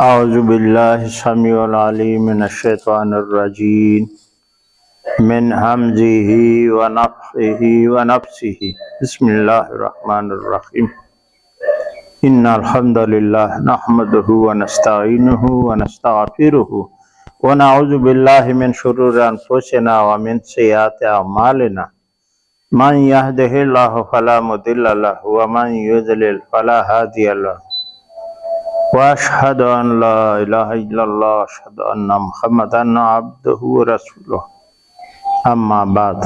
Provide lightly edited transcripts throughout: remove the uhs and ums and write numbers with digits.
اعوذ باللہ السمیع العلیم من الشیطان الرجیم من ہمزہ ونفخہ ونفثہ بسم اللہ الرحمن الرحیم ان الحمد للہ نحمدہ ونستعینہ ونستغفرہ ونعوذ باللہ من شرور انفسنا ومن سیئات اعمالنا من یہدہ اللہ فلا مضل لہ ومن یضلل فلا ہادی لہ واشهد ان لا الہ الا اللہ واشهد ان محمدا عبدہ ورسولہ اما بعد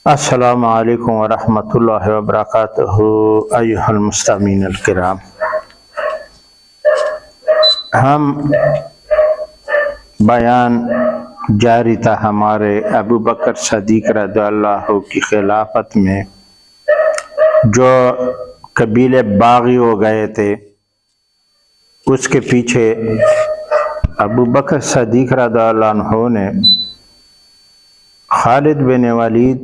السلام علیکم ورحمۃ اللہ وبرکاتہ ایھا المستمعین الکرام، ہم بیان جاری تھا ہمارے ابو بکر صدیق رضی اللہ کی خلافت میں جو قبیلے باغی ہو گئے تھے، اس کے پیچھے ابو بکر صدیق رضی اللہ عنہ نے خالد بن ولید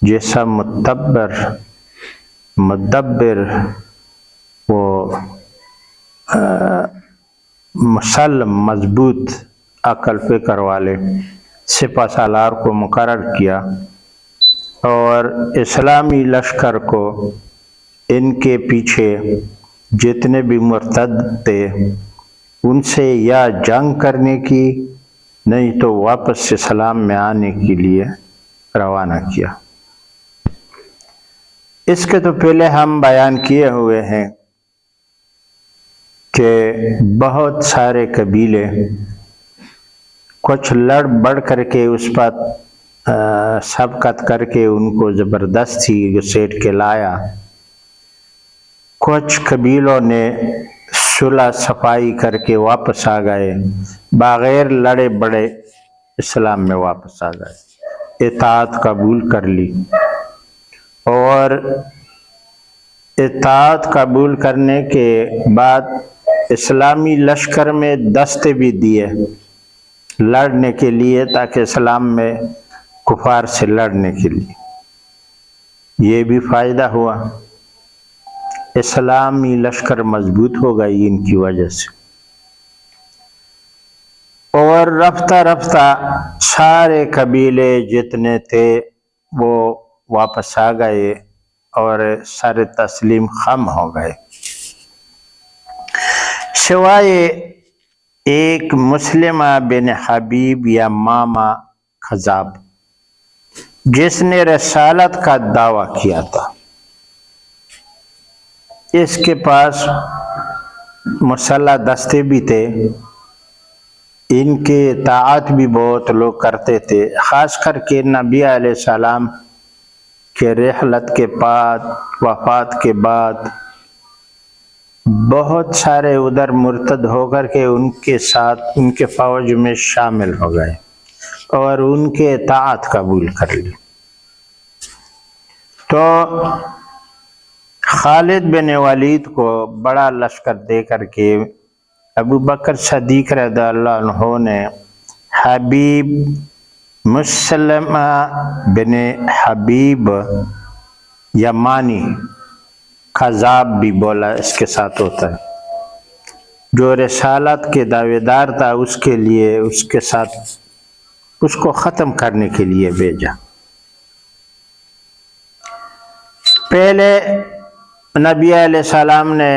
جیسا مدبر و مسلم مضبوط عقل فکر والے سپہ سالار کو مقرر کیا اور اسلامی لشکر کو ان کے پیچھے جتنے بھی مرتد تھے ان سے یا جنگ کرنے کی نہیں تو واپس اسلام میں آنے کے لیے روانہ کیا۔ اس کے تو پہلے ہم بیان کیے ہوئے ہیں کہ بہت سارے قبیلے کچھ لڑ بڑھ کر کے اس پر سبقت کر کے ان کو زبردستی گھسیٹ کے لایا، کچھ قبیلوں نے صلح صفائی کر کے واپس آ گئے، بغیر لڑے بڑے اسلام میں واپس آ گئے، اطاعت قبول کر لی، اور اطاعت قبول کرنے کے بعد اسلامی لشکر میں دستے بھی دیے لڑنے کے لیے، تاکہ اسلام میں کفار سے لڑنے کے لیے۔ یہ بھی فائدہ ہوا، اسلامی لشکر مضبوط ہو گئی ان کی وجہ سے، اور رفتہ رفتہ سارے قبیلے جتنے تھے وہ واپس آ گئے اور سارے تسلیم خم ہو گئے، سوائے ایک مسلمہ بن حبیب یا ماما خذاب جس نے رسالت کا دعویٰ کیا تھا۔ اس کے پاس مسلح دستے بھی تھے، ان کے اطاعت بھی بہت لوگ کرتے تھے، خاص کر کے نبی علیہ السلام کے رحلت کے بعد، وفات کے بعد بہت سارے ادھر مرتد ہو کر کے ان کے ساتھ ان کے فوج میں شامل ہو گئے اور ان کے اطاعت قبول کر لی۔ تو خالد بن ولید کو بڑا لشکر دے کر کے ابو بکر صدیق رضی اللہ عنہ نے حبیب مسلمہ بن حبیب یمانی خذاب بھی بولا، اس کے ساتھ ہوتا ہے، جو رسالت کے دعوے دار تھا، اس کے لیے اس کے ساتھ اس کو ختم کرنے کے لیے بھیجا۔ پہلے نبی علیہ السلام نے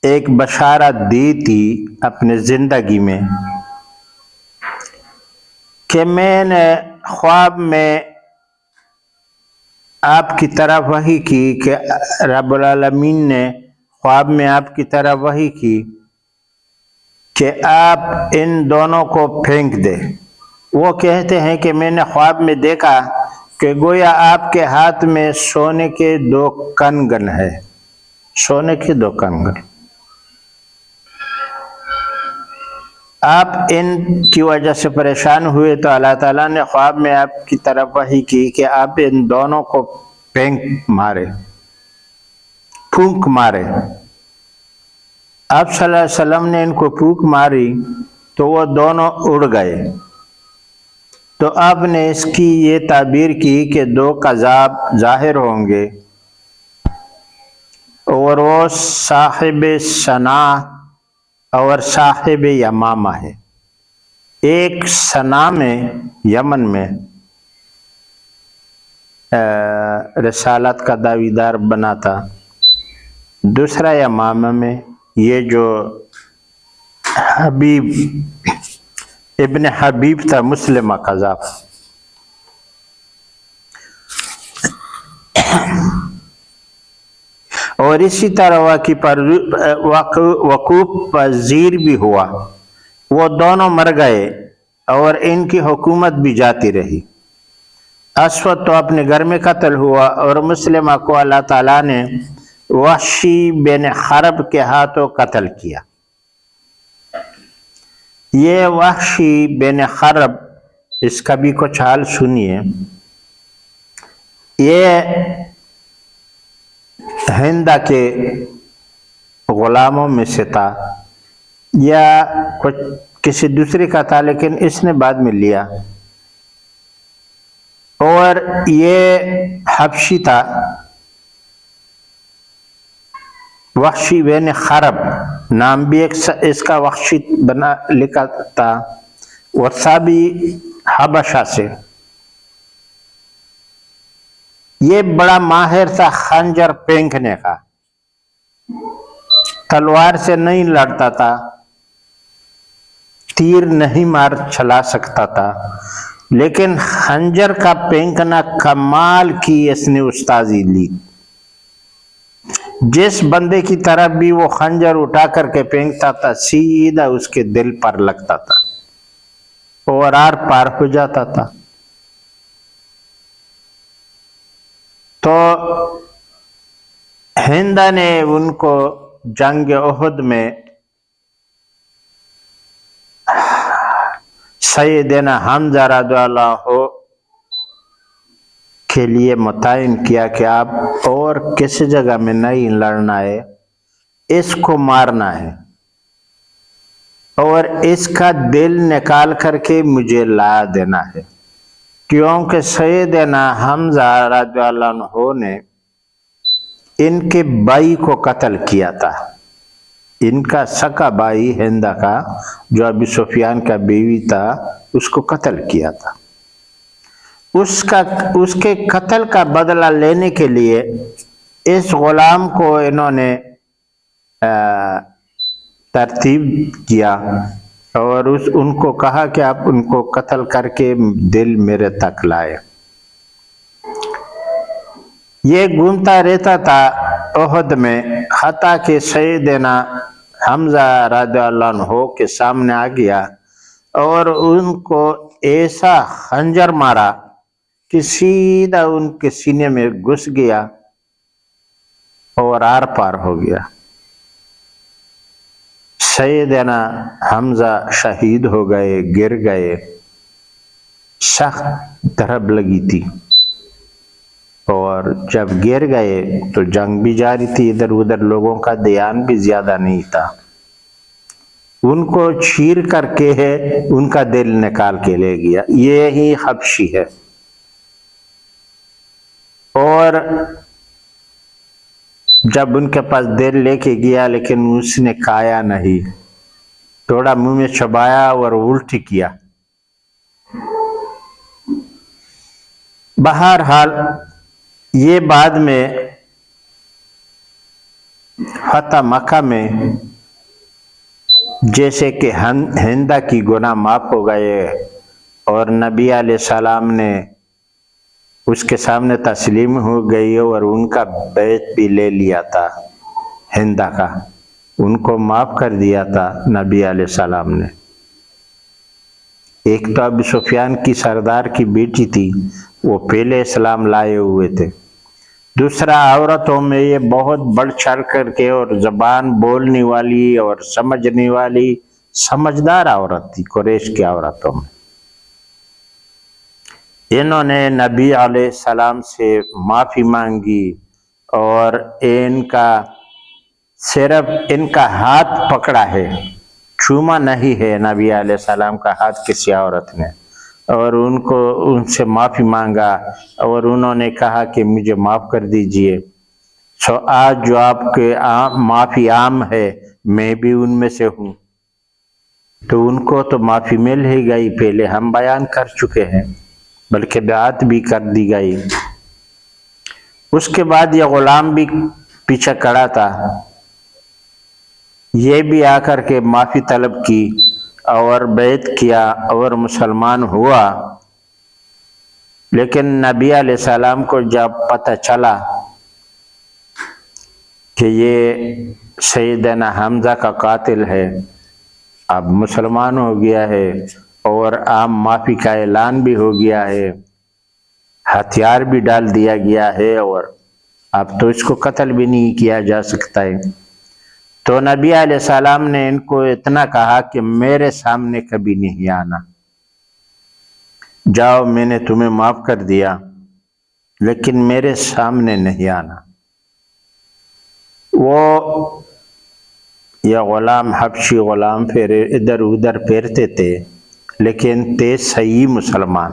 ایک بشارت دی تھی اپنے زندگی میں کہ میں نے خواب میں آپ کی طرف وحی کی، کہ رب العالمین نے خواب میں آپ کی طرف وحی کی کہ آپ ان دونوں کو پھینک دے۔ وہ کہتے ہیں کہ میں نے خواب میں دیکھا کہ گویا آپ کے ہاتھ میں سونے کے 2 کنگن ہے، سونے کے 2 کنگن، آپ ان کی وجہ سے پریشان ہوئے تو اللہ تعالیٰ نے خواب میں آپ کی طرف وحی کی کہ آپ ان دونوں کو پھونک مارے۔ آپ صلی اللہ علیہ وسلم نے ان کو پھونک ماری تو وہ دونوں اڑ گئے، تو آپ نے اس کی یہ تعبیر کی کہ 2 کذاب ظاہر ہوں گے، اور وہ صاحب صنع اور صاحب یمامہ ہے۔ ایک صنع میں یمن میں رسالت کا دعویدار بنا تھا، دوسرا یمامہ میں یہ جو حبیب ابن حبیب تھا مسلمہ قذاف۔ اور اسی طرح وقوف پذیر بھی ہوا، وہ دونوں مر گئے اور ان کی حکومت بھی جاتی رہی۔ اسود تو اپنے گھر میں قتل ہوا، اور مسلمہ کو اللہ تعالیٰ نے وحشی بن حرب کے ہاتھوں قتل کیا۔ یہ وحشی بن حرب، اس کا بھی کچھ حال سنیے۔ یہ ہندا کے غلاموں میں سے تھا، یا کچھ کسی دوسرے کا تھا، لیکن اس نے بعد میں لیا۔ اور یہ حبشی تھا، وحشی بن حرب نام بھی ایک اس کا وحشی بنا لکھا تھا، اور تھا بھی حبشہ سے۔ یہ بڑا ماہر تھا خنجر پھینکنے کا، تلوار سے نہیں لڑتا تھا، تیر نہیں مار چلا سکتا تھا، لیکن خنجر کا پھینکنا کمال کی اس نے استاذی لی۔ جس بندے کی طرف بھی وہ خنجر اٹھا کر کے پھینکتا تھا، سیدھا اس کے دل پر لگتا تھا اور آر پار ہو جاتا تھا۔ تو ہندا نے ان کو جنگ احد میں سیدنا حمزہ رضی اللہ عنہ کے لیے متعین کیا کہ آپ اور کسی جگہ میں نہیں لڑنا ہے، اس کو مارنا ہے، اور اس کا دل نکال کر کے مجھے لا دینا ہے، کیونکہ سیدنا حمزہ رضی اللہ عنہ نے ان کے بھائی کو قتل کیا تھا، ان کا سکا بھائی ہندا کا جو ابو سفیان کا بیوی تھا، اس کو قتل کیا تھا۔ اس کے قتل کا بدلہ لینے کے لیے اس غلام کو انہوں نے ترتیب کیا، اور ان کو کہا کہ آپ ان کو قتل کر کے دل میرے تک لائے۔ یہ گھومتا رہتا تھا احد میں، حتیٰ کہ سیدنا حمزہ رضی اللہ عنہ کے سامنے آ گیا اور ان کو ایسا خنجر مارا کہ سیدھا ان کے سینے میں گھس گیا اور آر پار ہو گیا۔ سیدنا حمزہ شہید ہو گئے، گر گئے، سخت ضرب لگی تھی، اور جب گر گئے تو جنگ بھی جاری تھی، ادھر ادھر لوگوں کا دھیان بھی زیادہ نہیں تھا۔ ان کو چیر کر کے ان کا دل نکال کے لے گیا، یہی حبشی ہے۔ اور جب ان کے پاس دل لے کے گیا، لیکن اس نے کھایا نہیں، تھوڑا منہ میں چبایا اور الٹی کیا۔ بہرحال یہ بعد میں فتح مکہ میں جیسے کہ ہندا کی گناہ معاف ہو گئے، اور نبی علیہ السلام نے اس کے سامنے تسلیم ہو گئی، اور ان کا بیعت بھی لے لیا تھا، ہندا کا ان کو معاف کر دیا تھا نبی علیہ السلام نے۔ ایک تو ابو سفیان کی سردار کی بیٹی تھی، وہ پہلے اسلام لائے ہوئے تھے، دوسرا عورتوں میں یہ بہت بڑھ چڑھ کر کے اور زبان بولنے والی اور سمجھنے والی سمجھدار عورت تھی قریش کی عورتوں میں۔ انہوں نے نبی علیہ السلام سے معافی مانگی، اور ان کا صرف ان کا ہاتھ پکڑا ہے، چوما نہیں ہے نبی علیہ السلام کا ہاتھ کسی عورت نے، اور ان سے معافی مانگا، اور انہوں نے کہا کہ مجھے معاف کر دیجئے۔ سو آج جو آپ کے معافی عام ہے میں بھی ان میں سے ہوں، تو ان کو تو معافی مل ہی گئی، پہلے ہم بیان کر چکے ہیں، بلکہ بیعت بھی کر دی گئی۔ اس کے بعد یہ غلام بھی پیچھے کھڑا تھا، یہ بھی آ کر کے معافی طلب کی اور بیعت کیا اور مسلمان ہوا۔ لیکن نبی علیہ السلام کو جب پتہ چلا کہ یہ سیدنا حمزہ کا قاتل ہے، اب مسلمان ہو گیا ہے اور عام معافی کا اعلان بھی ہو گیا ہے، ہتھیار بھی ڈال دیا گیا ہے، اور اب تو اس کو قتل بھی نہیں کیا جا سکتا ہے، تو نبی علیہ السلام نے ان کو اتنا کہا کہ میرے سامنے کبھی نہیں آنا، جاؤ میں نے تمہیں معاف کر دیا لیکن میرے سامنے نہیں آنا۔ وہ یہ غلام حبشی غلام پھر ادھر ادھر پھرتے تھے لیکن تھے صحیح مسلمان۔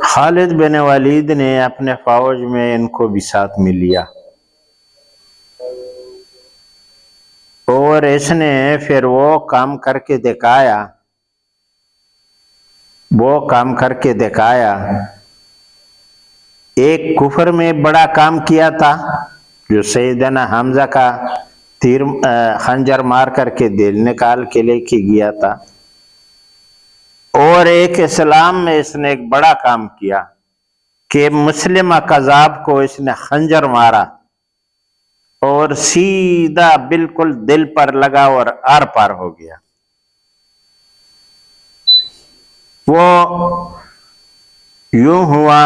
خالد بن ولید نے اپنے فوج میں ان کو بھی ساتھ میں لیا، اور اس نے پھر وہ کام کر کے دکھایا، ایک کفر میں بڑا کام کیا تھا جو سیدنا حمزہ کا خنجر مار کر کے دل نکال کے لے کے گیا تھا، اور ایک اسلام میں اس نے ایک بڑا کام کیا کہ مسلمہ کذاب کو اس نے خنجر مارا اور سیدھا بالکل دل پر لگا اور آر پار ہو گیا۔ وہ یوں ہوا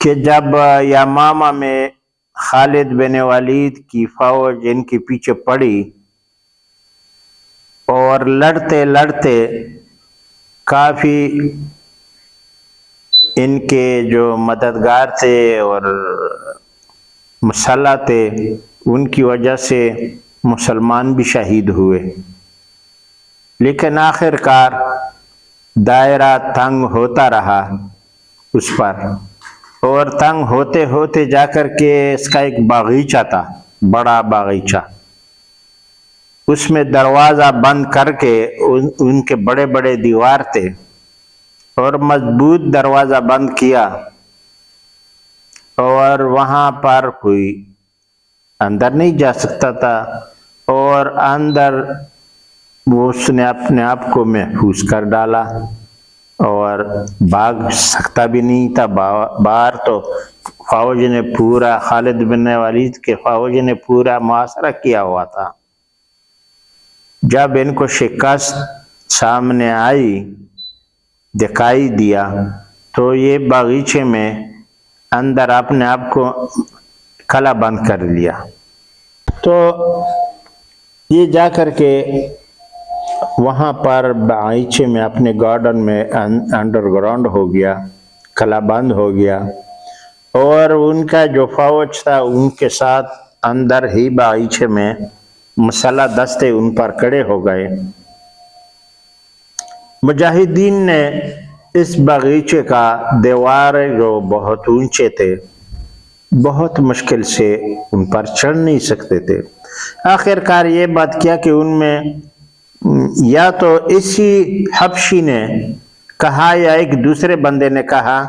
کہ جب یمامہ میں خالد بن ولید کی فوج ان کے پیچھے پڑی اور لڑتے لڑتے کافی ان کے جو مددگار تھے اور مسلح تھے ان کی وجہ سے مسلمان بھی شہید ہوئے، لیکن آخر کار دائرہ تنگ ہوتا رہا اس پر، اور تنگ ہوتے ہوتے جا کر کے اس کا ایک باغیچہ تھا، بڑا باغیچہ، اس میں دروازہ بند کر کے ان کے بڑے بڑے دیوار تھے اور مضبوط دروازہ بند کیا، اور وہاں پر کوئی اندر نہیں جا سکتا تھا، اور اندر اس نے اپنے آپ کو محفوظ کر ڈالا اور بھاگ سکتا بھی نہیں تھا باہر، تو فوج نے پورا خالد بن ولید کے فوج نے پورا محاصرہ کیا ہوا تھا۔ جب ان کو شکست سامنے آئی دکھائی دیا تو یہ باغیچے میں اندر اپنے آپ کو کلا بند کر لیا، تو یہ جا کر کے وہاں پر باغیچے میں اپنے گارڈن میں انڈر گراؤنڈ ہو گیا، کلا بند ہو گیا، اور ان کا جو فوج تھا ان کے ساتھ اندر ہی باغیچے میں مسلح دستے ان پر کھڑے ہو گئے۔ مجاہدین نے اس باغیچے کا دیوار جو بہت اونچے تھے بہت مشکل سے ان پر چڑھ نہیں سکتے تھے، آخر کار یہ بات کیا کہ ان میں یا تو اسی حبشی نے کہا یا ایک دوسرے بندے نے کہا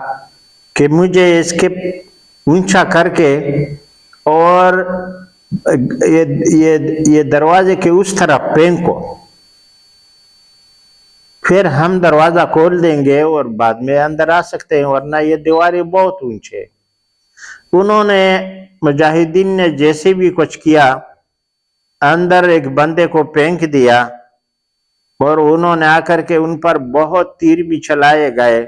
کہ مجھے اس کے اونچا کر کے اور یہ دروازے کے اس طرف پھینکو، پھر ہم دروازہ کھول دیں گے اور بعد میں اندر آ سکتے ہیں، ورنہ یہ دیواریں بہت اونچے۔ انہوں نے مجاہدین نے جیسے بھی کچھ کیا، اندر ایک بندے کو پھینک دیا اور انہوں نے آ کر کے ان پر بہت تیر بھی چلائے گئے،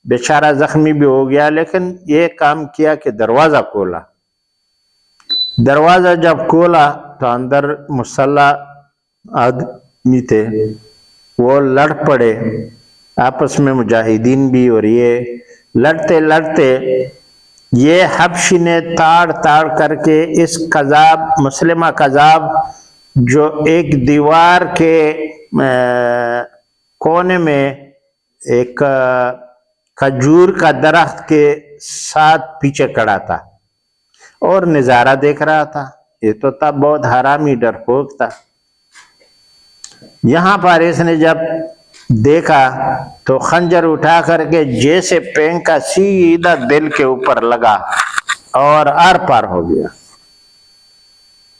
بیچارہ زخمی بھی ہو گیا، لیکن یہ کام کیا کہ دروازہ کھولا۔ دروازہ جب کھولا تو اندر مسلح آدمی تھے، وہ لڑ پڑے آپس میں، مجاہدین بھی، اور یہ لڑتے لڑتے یہ حبشی نے تاڑ کر کے اس قذاب مسلمہ قذاب جو ایک دیوار کے کونے میں ایک کھجور کا درخت کے ساتھ پیچھے کھڑا تھا اور نظارہ دیکھ رہا تھا. یہ تو تھا بہت حرامی ڈرپوک تھا. یہاں پر اس نے جب دیکھا تو خنجر اٹھا کر کے جیسے پھینکا سیدھا دل کے اوپر لگا اور آر پار ہو گیا.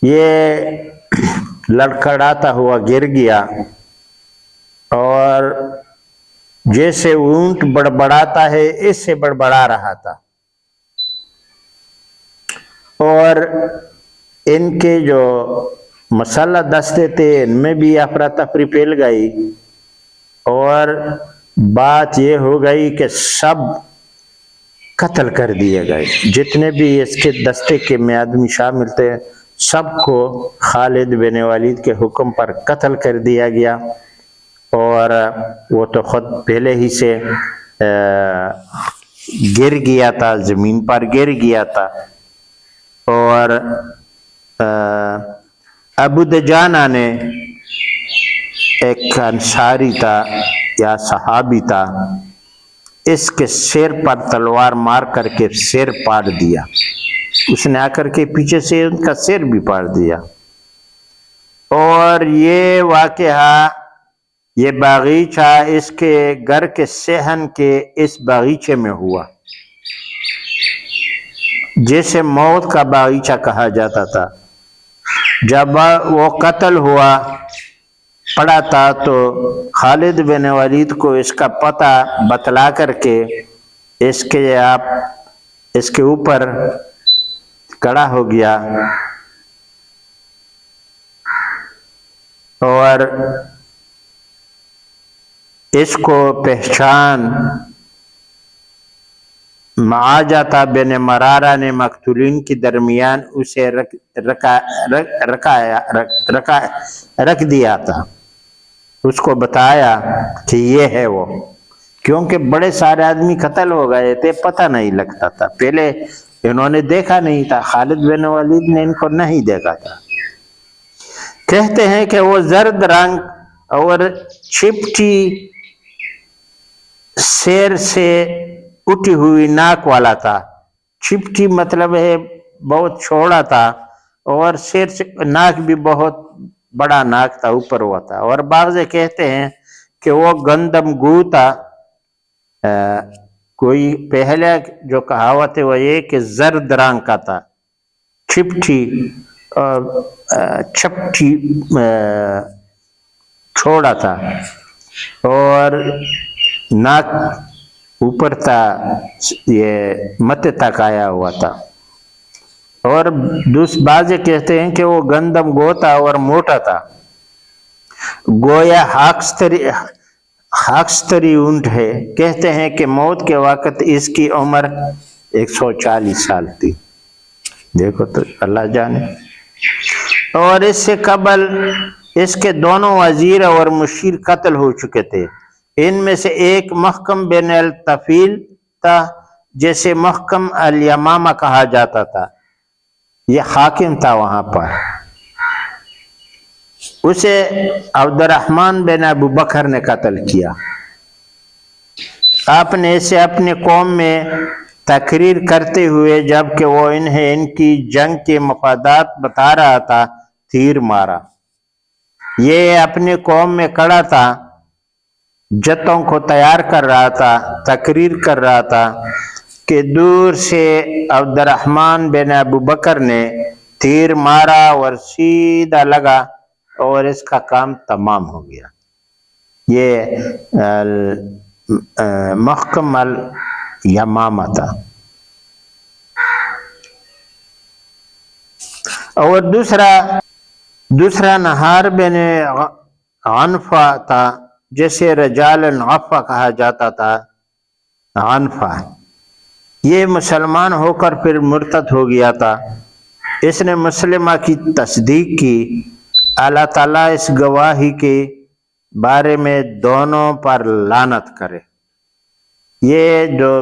یہ لڑکھڑاتا ہوا گر گیا اور جیسے اونٹ بڑبڑاتا ہے اس سے بڑبڑا رہا تھا. اور ان کے جو مسلح دستے تھے ان میں بھی افراتفری پھیل گئی اور بات یہ ہو گئی کہ سب قتل کر دیے گئے. جتنے بھی اس کے دستے کے میں آدمی شامل تھے سب کو خالد بن ولید کے حکم پر قتل کر دیا گیا. اور وہ تو خود پہلے ہی سے گر گیا تھا, زمین پر گر گیا تھا. اور ابو دجانہ نے ایک انصاری تھا یا صحابی تھا, اس کے سر پر تلوار مار کر کے سر پاڑ دیا. اس نے آ کر کے پیچھے سے ان کا سر بھی پاڑ دیا. اور یہ واقعہ یہ باغیچہ اس کے گھر کے صحن کے اس باغیچے میں ہوا جیسے موت کا باغیچہ کہا جاتا تھا. جب وہ قتل ہوا پڑا تھا تو خالد بن ولید کو اس کا پتہ بتلا کر کے اس کے اوپر کھڑا ہو گیا اور اس کو پہچان معاجہ بن مرارہ نے مقتولین کے درمیان اسے رکھ دیا تھا. اس کو بتایا کہ یہ ہے وہ, کیونکہ بڑے سارے آدمی قتل ہو گئے تھے, پتہ نہیں لگتا تھا. پہلے انہوں نے دیکھا نہیں تھا, خالد بن ولید نے ان کو نہیں دیکھا تھا. کہتے ہیں کہ وہ زرد رنگ اور چپٹی سیر سے اٹھی ہوئی ناک والا تھا. چپٹی مطلب ہے بہت چھوڑا تھا اور سیر سے ناک بھی بہت بڑا ناک تھا, اوپر ہوا تھا. اور بعض کہتے ہیں کہ وہ گندم گو تھا. کوئی پہلے جو کہاوت ہے وہ یہ کہ زرد رنگ کا تھا, چھپٹی چھوڑا تھا اور ناک اوپر تھا, یہ مت تک آیا ہوا تھا. اور بعض کہتے ہیں کہ وہ گندم گو تھا اور موٹا تھا, گویا ہاکستری اونٹ ہے. کہتے ہیں کہ موت کے وقت اس کی عمر 140 سال تھی. دیکھو تو اللہ جانے. اور اس سے قبل اس کے دونوں وزیر اور مشیر قتل ہو چکے تھے. ان میں سے ایک محکم بن الطفیل تھا جیسے محکم الیمامہ کہا جاتا تھا, یہ حاکم تھا وہاں پر. اسے عبد الرحمن بن ابو بکر نے قتل کیا. آپ نے اسے اپنے قوم میں تقریر کرتے ہوئے جبکہ وہ انہیں ان کی جنگ کے مفادات بتا رہا تھا تیر مارا. یہ اپنے قوم میں کھڑا تھا, جتوں کو تیار کر رہا تھا, تقریر کر رہا تھا کہ دور سے عبد الرحمن بن ابو بکر نے تیر مارا اور سیدھا لگا اور اس کا کام تمام ہو گیا. یہ محکم الیمامہ تھا. اور دوسرا نہار بن عنفہ تھا جیسے رجال عنفہ کہا جاتا تھا. عنفہ یہ مسلمان ہو کر پھر مرتد ہو گیا تھا. اس نے مسلمہ کی تصدیق کی. اللہ تعالیٰ اس گواہی کے بارے میں دونوں پر لعنت کرے. یہ جو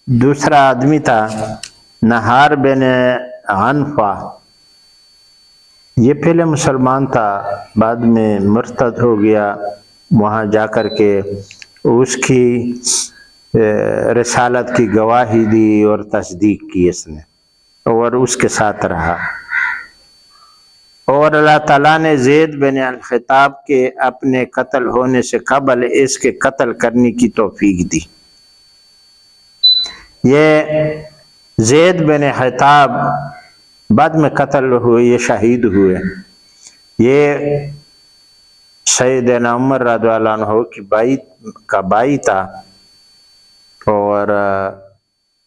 دوسرا آدمی تھا نہار بن عنفہ, یہ پہلے مسلمان تھا, بعد میں مرتد ہو گیا. وہاں جا کر کے اس کی رسالت کی گواہی دی اور تصدیق کی اس نے اور اس کے ساتھ رہا۔ اور اللہ تعالیٰ نے زید بن الخطاب کے اپنے قتل ہونے سے قبل اس کے قتل کرنے کی توفیق دی۔ یہ زید بن خطاب بعد میں قتل ہوئے، یہ شہید ہوئے۔ یہ سیدنا عمر رضی اللہ عنہ کی بھائی تھا اور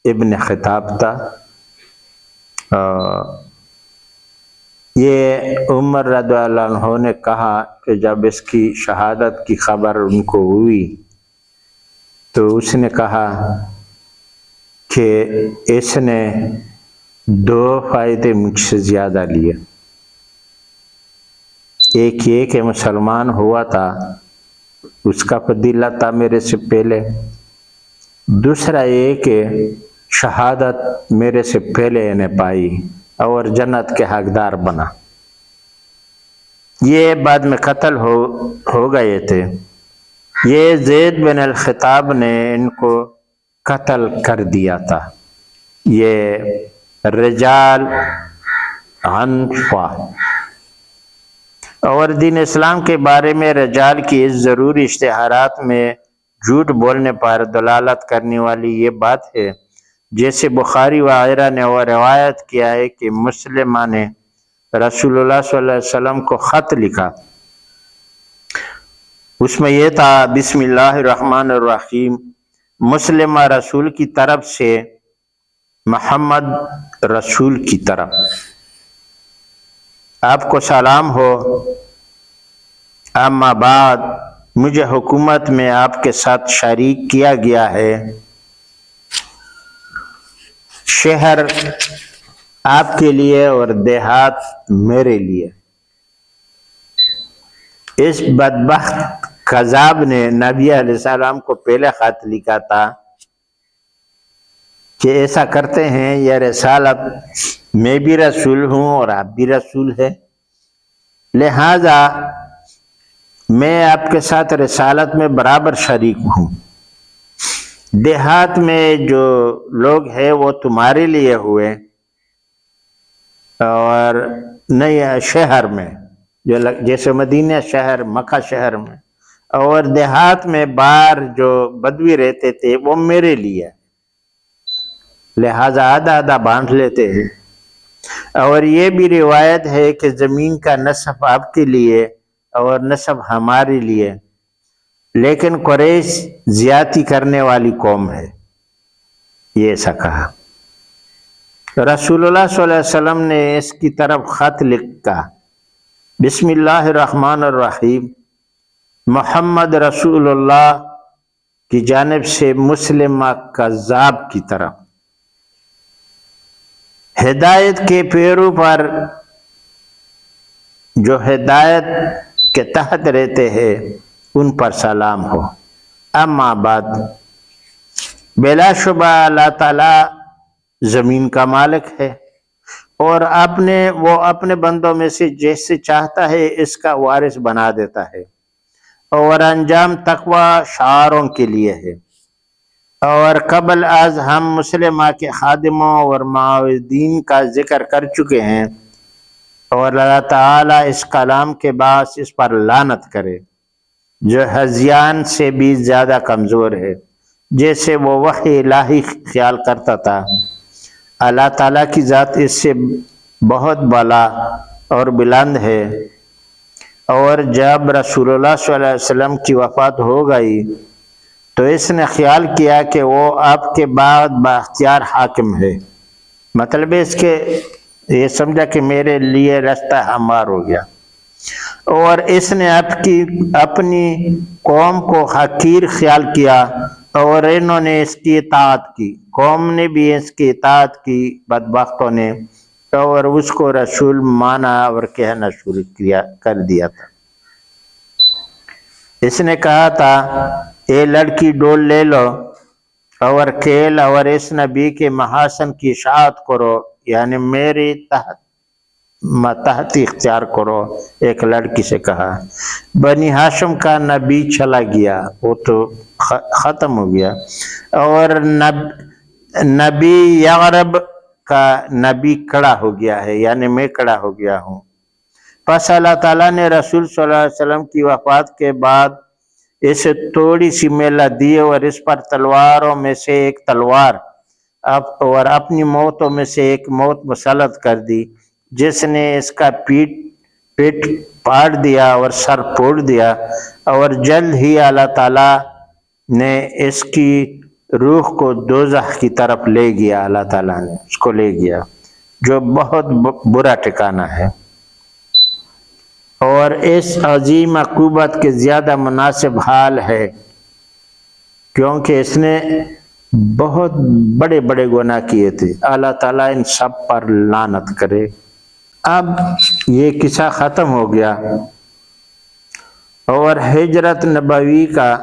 ابن خطاب تھا۔ یہ عمر رضی اللہ عنہ نے کہا کہ جب اس کی شہادت کی خبر ان کو ہوئی تو اس نے کہا کہ اس نے 2 فائدے مجھ سے زیادہ لیے۔ ایک یہ کہ مسلمان ہوا تھا، اس کا فضیلہ تھا میرے سے پہلے، دوسرا یہ کہ شہادت میرے سے پہلے انہیں پائی اور جنت کے حقدار بنا۔ یہ بعد میں قتل ہو گئے تھے۔ یہ زید بن الخطاب نے ان کو قتل کر دیا تھا۔ یہ رجال عنفا اور دین اسلام کے بارے میں رجال کی اس ضروری اشتہارات میں جھوٹ بولنے پر دلالت کرنے والی یہ بات ہے، جیسے بخاری وغیرہ نے وہ روایت کیا ہے کہ مسلمہ نے رسول اللہ صلی اللہ علیہ وسلم کو خط لکھا، اس میں یہ تھا بسم اللہ الرحمن الرحیم، مسلمہ رسول کی طرف سے محمد رسول کی طرف، آپ کو سلام ہو، اما بعد مجھے حکومت میں آپ کے ساتھ شریک کیا گیا ہے، شہر آپ کے لیے اور دیہات میرے لیے۔ اس بدبخت کذاب نے نبی علیہ السلام کو پہلے خط لکھا تھا کہ ایسا کرتے ہیں، یہ رسالت میں بھی رسول ہوں اور آپ بھی رسول ہے، لہذا میں آپ کے ساتھ رسالت میں برابر شریک ہوں۔ دیہات میں جو لوگ ہیں وہ تمہارے لیے ہوئے اور نہیں شہر میں، جیسے مدینہ شہر، مکہ شہر میں، اور دیہات میں باہر جو بدوی رہتے تھے وہ میرے لیے، لہذا آدھا آدھا بانٹ لیتے ہیں۔ اور یہ بھی روایت ہے کہ زمین کا نصف آپ کے لیے اور نصف ہمارے لیے، لیکن قریش زیادتی کرنے والی قوم ہے، یہ ایسا کہا۔ رسول اللہ صلی اللہ علیہ وسلم نے اس کی طرف خط لکھا، بسم اللہ الرحمن الرحیم، محمد رسول اللہ کی جانب سے مسلمہ کذاب کی طرف، ہدایت کے پیرو پر جو ہدایت کے تحت رہتے ہیں ان پر سلام ہو، اما بعد بلا شبہ اللہ تعالیٰ زمین کا مالک ہے اور وہ اپنے بندوں میں سے جیسے چاہتا ہے اس کا وارث بنا دیتا ہے، اور انجام تقوی شعاروں کے لیے ہے۔ اور قبل از ہم مسلمہ کے خادموں اور معاہدین کا ذکر کر چکے ہیں، اور اللہ تعالیٰ اس کلام کے باعث اس پر لعنت کرے جو ہذیان سے بھی زیادہ کمزور ہے، جیسے وہ وحی الہی خیال کرتا تھا۔ اللہ تعالیٰ کی ذات اس سے بہت بالا اور بلند ہے، اور جب رسول اللہ صلی اللہ علیہ وسلم کی وفات ہو گئی تو اس نے خیال کیا کہ وہ آپ کے بعد بااختیار حاکم ہے، مطلب اس کے یہ سمجھا کہ میرے لیے راستہ ہموار ہو گیا، اور اس نے اپنی قوم کو حقیر خیال کیا اور انہوں نے اس کی اطاعت کی، قوم نے بھی اس کی اطاعت کی بدبختوں نے، اور اس کو رسول مانا اور کہنا شروع کر دیا تھا۔ اس نے کہا تھا اے لڑکی ڈول لے لو اور کھیل اور اس نبی کے محاسن کی اشاعت کرو، یعنی میرے تحت ماتحتی اختیار کرو، ایک لڑکی سے کہا۔ بنی ہاشم کا نبی چلا گیا، وہ تو ختم ہو گیا، اور نبی یغرب کا نبی کڑا ہو گیا ہے، یعنی میں کڑا ہو گیا ہوں۔ پس اللہ تعالیٰ نے رسول صلی اللہ علیہ وسلم کی وفات کے بعد اسے تھوڑی سی مہلت دی اور اس پر تلواروں میں سے ایک تلوار اور اپنی موتوں میں سے ایک موت مسلط کر دی، جس نے اس کا پیٹ پاڑ دیا اور سر پھوڑ دیا، اور جلد ہی اللہ تعالیٰ نے اس کی روح کو دوزخ کی طرف لے گیا، اللہ تعالیٰ نے اس کو لے گیا، جو بہت برا ٹھکانہ ہے، اور اس عظیم عقوبت کے زیادہ مناسب حال ہے کیونکہ اس نے بہت بڑے بڑے گناہ کیے تھے۔ اللہ تعالیٰ ان سب پر لعنت کرے۔ اب یہ قصہ ختم ہو گیا اور ہجرت نبوی کا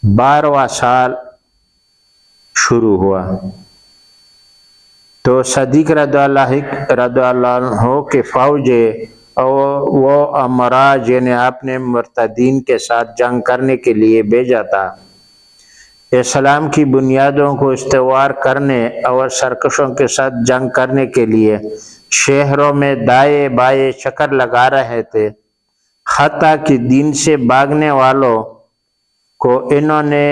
12واں سال شروع ہوا، تو صدیق رضی اللہ عنہ کے فوجیں وہ امراء جنہیں آپ نے مرتدین کے ساتھ جنگ کرنے کے لیے بھیجا تھا، اسلام کی بنیادوں کو استوار کرنے اور سرکشوں کے ساتھ جنگ کرنے کے لیے شہروں میں دائیں بائیں چکر لگا رہے تھے، حتیٰ کہ دین سے بھاگنے والوں کو انہوں نے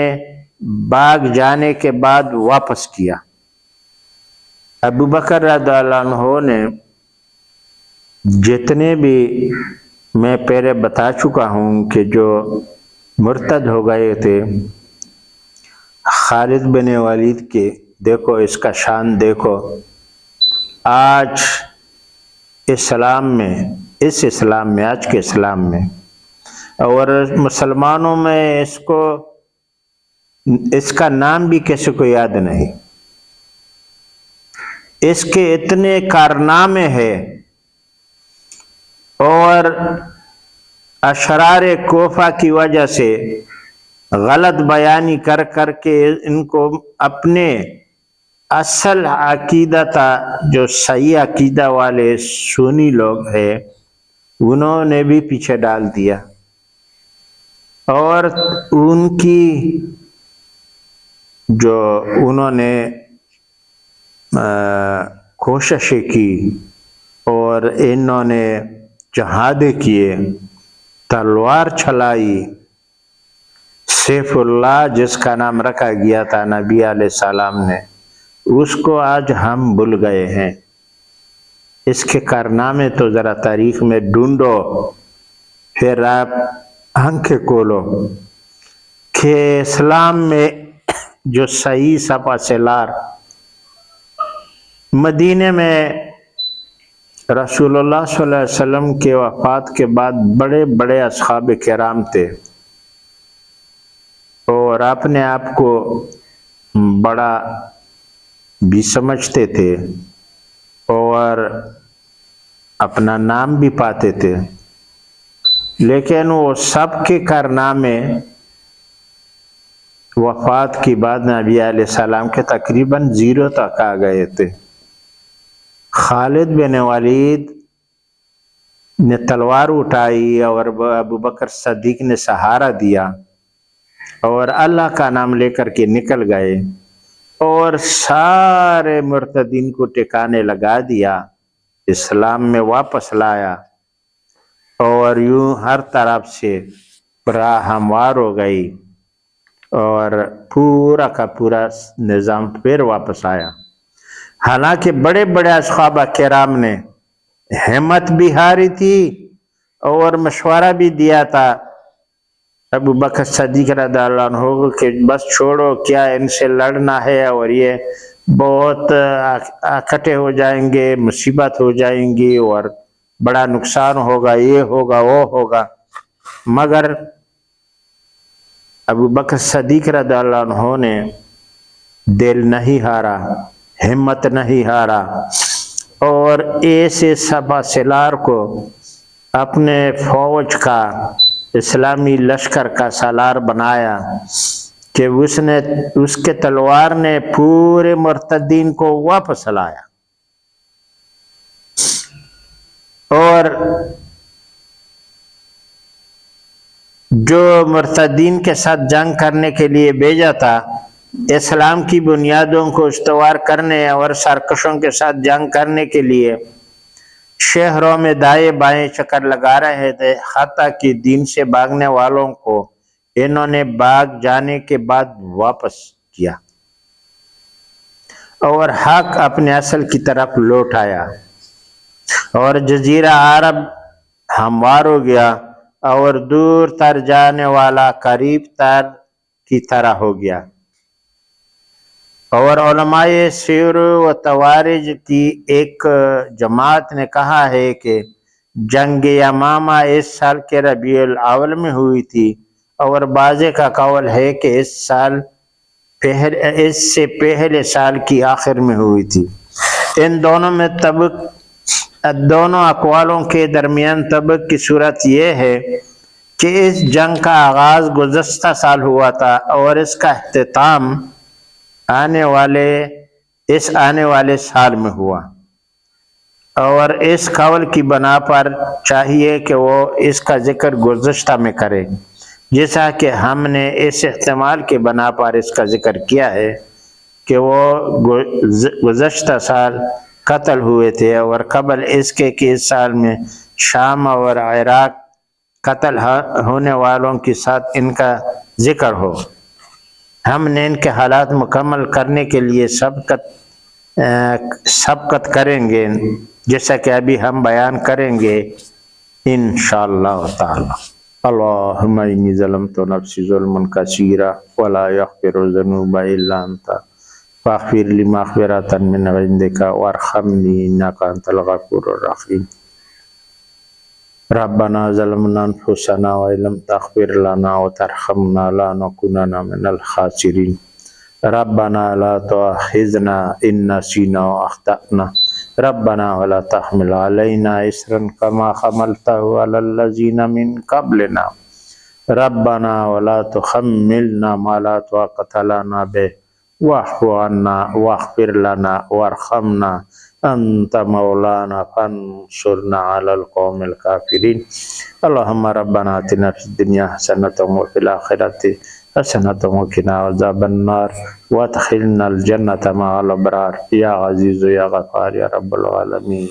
بھاگ جانے کے بعد واپس کیا۔ ابو بکر رضی اللہ عنہ نے جتنے بھی میں پہلے بتا چکا ہوں کہ جو مرتد ہو گئے تھے، خالد بن ولید کے دیکھو اس کا شان دیکھو، آج اسلام میں آج کے اسلام میں اور مسلمانوں میں اس کا نام بھی کسی کو یاد نہیں، اس کے اتنے کارنامے ہیں، اور اشرار کوفہ کی وجہ سے غلط بیانی کر کے ان کو اپنے اصل عقیدہ تھا، جو صحیح عقیدہ والے سنی لوگ ہیں، انہوں نے بھی پیچھے ڈال دیا، اور ان کی جو انہوں نے کوششیں کی اور انہوں نے جہاد کیے، تلوار چلائی، سیف اللہ جس کا نام رکھا گیا تھا نبی علیہ السلام نے، اس کو آج ہم بھول گئے ہیں۔ اس کے کارنامے تو ذرا تاریخ میں ڈھونڈو، پھر آپ آنکھیں کھولو کہ اسلام میں جو صحیح سپہ سالار مدینے میں رسول اللہ صلی اللہ علیہ وسلم کے وفات کے بعد بڑے بڑے اصحاب کرام تھے، اور اپنے آپ کو بڑا بھی سمجھتے تھے اور اپنا نام بھی پاتے تھے، لیکن وہ سب کے کارنامے وفات کے بعد نبی علیہ السلام کے تقریباً 0 تک آ گئے تھے۔ خالد بن ولید نے تلوار اٹھائی اور ابو بکر صدیق نے سہارا دیا اور اللہ کا نام لے کر کے نکل گئے اور سارے مرتدین کو ٹھکانے لگا دیا، اسلام میں واپس لایا، اور یوں ہر طرف سے راہ ہموار ہو گئی اور پورا کا پورا نظام پھر واپس آیا۔ حالانکہ بڑے بڑے اصحاب کرام نے ہمت بھی ہاری تھی اور مشورہ بھی دیا تھا ابو بکر صدیق رضی اللہ عنہ کہ بس چھوڑو، کیا ان سے لڑنا ہے، اور یہ بہت اکٹھے ہو جائیں گے، مصیبت ہو جائیں گی اور بڑا نقصان ہوگا، یہ ہوگا وہ ہوگا، مگر ابو بکر صدیق رضی اللہ عنہ نے دل نہیں ہارا، ہمت نہیں ہارا، اور ایسے سپہ سالار کو اپنے فوج کا، اسلامی لشکر کا سالار بنایا کہ اس کے تلوار نے پورے مرتدین کو واپس لایا، اور جو مرتدین کے ساتھ جنگ کرنے کے لیے بھیجا تھا، اسلام کی بنیادوں کو استوار کرنے اور سرکشوں کے ساتھ جنگ کرنے کے لیے شہروں میں دائیں بائیں چکر لگا رہے تھے، حتیٰ کہ دین سے بھاگنے والوں کو انہوں نے بھاگ جانے کے بعد واپس کیا اور حق اپنے اصل کی طرف لوٹ آیا، اور جزیرہ عرب ہموار ہو گیا اور دور تر جانے والا قریب تر کی طرح ہو گیا۔ اور علماء سیر و تواریخ کی ایک جماعت نے کہا ہے کہ جنگ یمامہ اس سال کے ربیع الاول میں ہوئی تھی، اور بعض کا قول ہے کہ اس سے پہلے سال کی آخر میں ہوئی تھی۔ ان دونوں اقوالوں کے درمیان طبق کی صورت یہ ہے کہ اس جنگ کا آغاز گزشتہ سال ہوا تھا اور اس کا اختتام آنے والے سال میں ہوا، اور اس قول کی بنا پر چاہیے کہ وہ اس کا ذکر گزشتہ میں کرے، جیسا کہ ہم نے اس احتمال کے بنا پر اس کا ذکر کیا ہے کہ وہ گزشتہ سال قتل ہوئے تھے، اور قبل اس کے کہ اس سال میں شام اور عراق قتل ہونے والوں کے ساتھ ان کا ذکر ہو۔ ہم نے ان کے حالات مکمل کرنے کے لیے سبقت کریں گے، جیسا کہ ابھی ہم بیان کریں گے انشاءاللہ تعالی۔ اللہم انی ظلمت نفسی ظلما کثیرا ولا یغفر الذنوب الا انت فاغفر لی مغفرۃ من عندک وارحمنی انک انت الغفور الرحیم۔ ربنا ظلمنا انفسنا وان لم تغفر لنا وترحمنا لنكونن من الخاسرین۔ ربنا لا تؤاخذنا ان نسینا واخطأنا ربنا ولا تحمل علينا إصرا كما حملته على الذين من قبلنا ربنا ولا تحملنا ما لا طاقة لنا به واعف عنا واغفر لنا وارحمنا أنت مولانا فانصرنا على القوم الكافرين۔ اللهم ربنا آتنا في الدنيا حسنة وفي الآخرة حسنة وقنا عذاب النار وادخلنا الجنة مع الأبرار، يا عزيز يا غفار يا رب العالمين۔